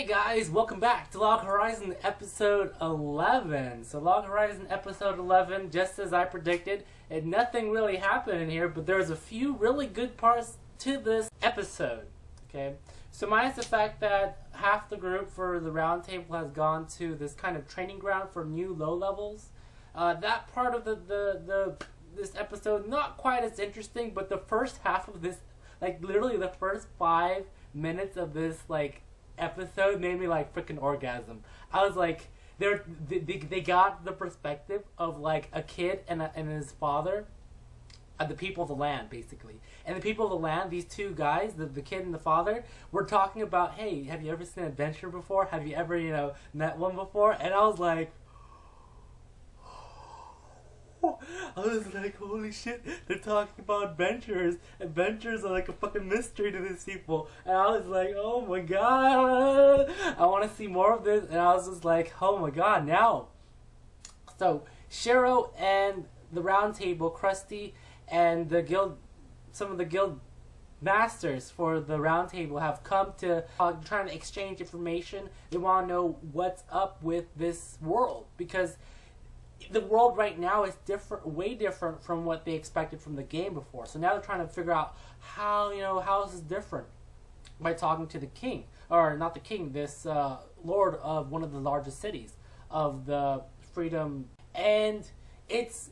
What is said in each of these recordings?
Hey guys, welcome back to Log Horizon episode 11. So Log Horizon episode 11, just as I predicted, and nothing really happened in here, but there's a few really good parts to this episode. Okay, so minus the fact that half the group for the round table has gone to this kind of training ground for new low levels, that part of this episode not quite as interesting, but the first half of this, like literally the first 5 minutes of this episode made me freaking orgasm. I was like, they got the perspective of a kid and his father, the people of the land basically. And the people of the land, these two guys, the kid and the father, were talking about, hey, have you ever seen an adventure before? Have you ever met one before? And I was like, holy shit, they're talking about adventures. Adventures are like a fucking mystery to these people. And I was like, oh my god, I want to see more of this. And I was just like, oh my god, now. So, Shiro and the round table, Krusty, and the guild, some of the guild masters for the round table have come to trying to exchange information. They want to know what's up with this world, because the world right now is different, way different from what they expected from the game before. So now they're trying to figure out how, how is this different, by talking to the king, or not the king, this lord of one of the largest cities of the freedom. And it's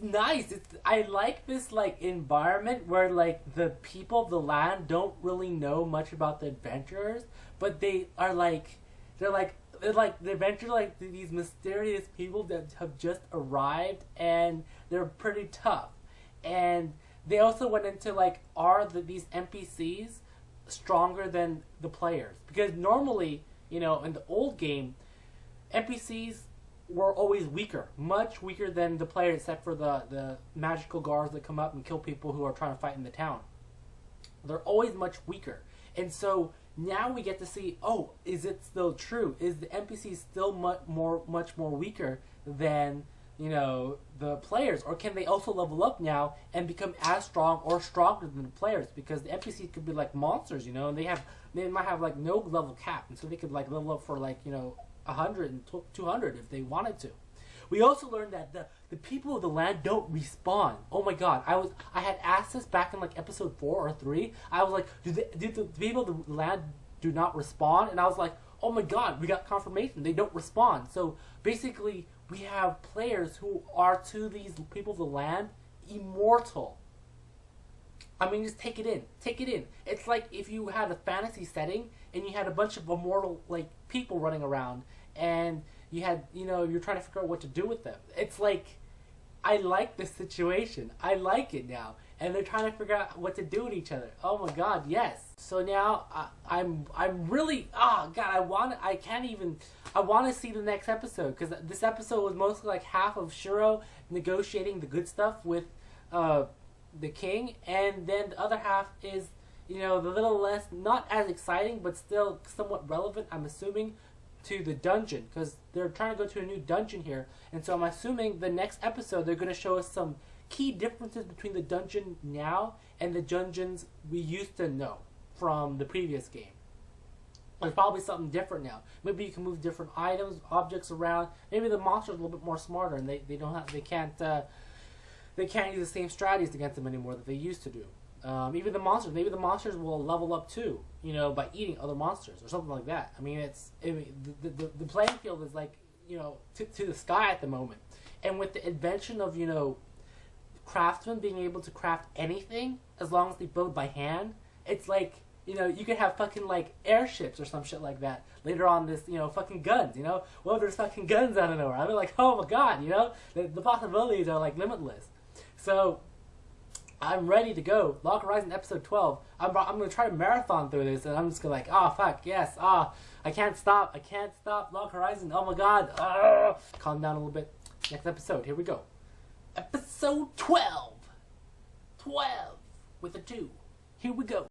nice. I like this environment where the people of the land don't really know much about the adventurers, but they are the adventurers, these mysterious people that have just arrived, and they're pretty tough. And they also went into are these NPCs stronger than the players? Because normally, in the old game, NPCs were always weaker, much weaker than the players, except for the magical guards that come up and kill people who are trying to fight in the town. They're always much weaker. And so now we get to see, oh, is it still true? Is the NPC still much more weaker than, the players? Or can they also level up now and become as strong or stronger than the players? Because the NPCs could be like monsters, and they might have no level cap, and so they could level up for 100 and 200 if they wanted to. We also learned that the people of the land don't respawn. Oh my god, I had asked this back in episode 4 or 3. I was like, do the people of the land do not respawn? And I was like, oh my god, we got confirmation, they don't respawn. So basically, we have players who are, to these people of the land, immortal. I mean, just take it in. Take it in. It's like if you had a fantasy setting and you had a bunch of immortal people running around, and you had, you're trying to figure out what to do with them. It's I like this situation. I like it now. And they're trying to figure out what to do with each other. Oh my god, yes. So now I'm really, God, I want to see the next episode, because this episode was mostly half of Shiro negotiating the good stuff with the king, and then the other half is, the little less, not as exciting, but still somewhat relevant, I'm assuming, to the dungeon, because they're trying to go to a new dungeon here. And so I'm assuming the next episode they're going to show us some key differences between the dungeon now and the dungeons we used to know from the previous game. There's probably something different now. Maybe you can move different items, objects around. Maybe the monsters are a little bit more smarter, and they can't use the same strategies against them anymore that they used to do. Even the monsters, maybe the monsters will level up too, by eating other monsters or something like that. I mean, the playing field is to the sky at the moment. And with the invention of, craftsmen being able to craft anything as long as they build by hand, it's you could have fucking airships or some shit like that later on. This, fucking guns, well, there's fucking guns out of nowhere. I mean, oh my god, the possibilities are limitless. So I'm ready to go. Log Horizon episode 12. I'm going to try to marathon through this, and I'm just going to fuck, yes, I can't stop. Log Horizon, oh my god, calm down a little bit. Next episode, here we go. Episode 12. 12 with a 2. Here we go.